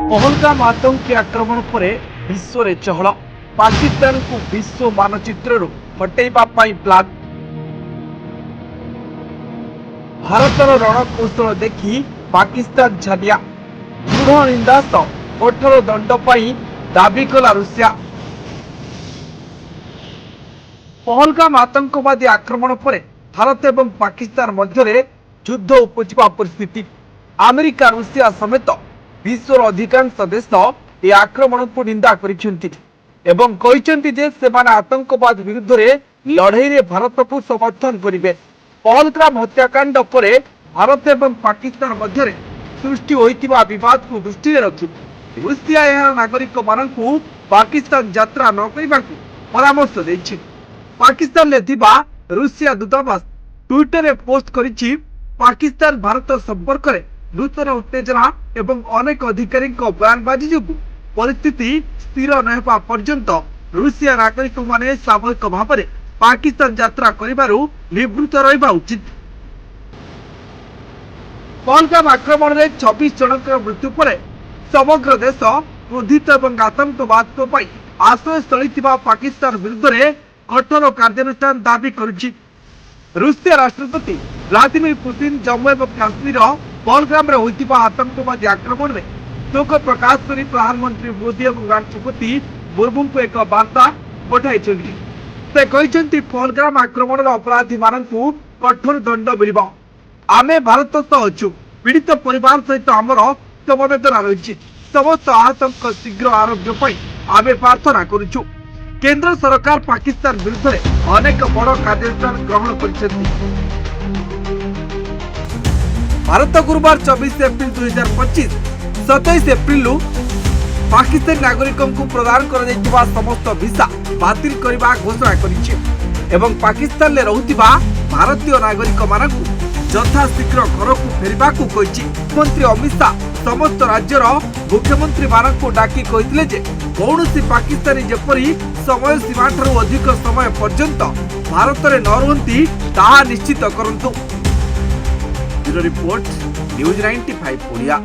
पहलगाम आतंकी आक्रमण पर विश्व में चहल पाकिस्तान को विश्व मानचित्र हटेबा प्लान भारतर रणकौशल देखी पाकिस्तान झालिया दृढ़ निंदा सह कठोर दंड दाबी कला रूसिया। पहलगाम आतंकवादी आक्रमण पर भारत एवं पाकिस्तान मध्य युद्ध उपजिबा परिस्थिति अमेरिका रूसिया समेत विश्वर अधिकांश देश ये आक्रमण को निंदा करिसेंति एवं कहिसेंति जे सेमाने आतंकवाद विरुद्ध लड़ाई रे भारत को समर्थन करिवे। पहलगाम हत्याकांड पर भारत एवं पाकिस्तान मध्य सृष्टि होइतिबा विवाद को दृष्टि रखी रूसिया एहार नागरिक मानकु पाकिस्तान यात्रा न करिबाकु परामर्श दैछि। पाकिस्तान ले थिबा रूसिया दूतावास ट्विटर रे पोस्ट करिछि पाकिस्तान भारत संपर्क रे नूतन उत्तेजना एवं अनेक अधिकारी बयानबाजी जो परिस्थिति स्थिर नहेबा पर्यंत रूसिया नागरिक माने सामूहिक भाव में पाकिस्तान यात्रा करिबारु निवृत्त रहिबा उचित। पहलगाम आक्रमण में 26 जनकर मृत्यु पर समग्र देश क्रोधित एवं आतंकवाद आश्रयस्थली पाकिस्तान विरुद्ध में कठोर कार्यानुष्ठान दाबी करुछि। रूसिया राष्ट्रपति व्लादिमीर पुतिन जम्मू एवं काश्मीर पहलगाम में होइतिबा आतंकवादी आक्रमण में शोक प्रकाश कर प्रधानमंत्री मोदी और राष्ट्रपति मुर्मू को एक वार्ता पठाई। से कहते पहलगाम आक्रमण अपराधी मानू कठोर दंड मिल आमे भारत सह अच्छु पीड़ित परिवार सहित आमर समवेदना रही समस्त आहत शीघ्र आरोग्य आमे प्रार्थना करुचु। केंद्र सरकार पाकिस्तान विरुद्ध अनेक बड़ कार्यानुष्ठान ग्रहण कर भारत गुरुवार 24 एप्रिल 2025 27 एप्रिल पाकिस्तान नागरिकों को प्रदान कर समस्त वीसा बातिल करने घोषणा कर पाकिस्तान रहुतिबा भारतीय नागरिक मानकु यथाशीघ्र घर को फेरवा मुख्यमंत्री अमित शाह समस्त राज्यर मुख्यमंत्री मानकु डाकी कहिथिले जे कौनसी पाकिस्तानी जेपरी समय सीमा ठारू अधिक समय पर्यंत भारत में न रुहंती ताहा निश्चित करंतु। Report news 95 Odia.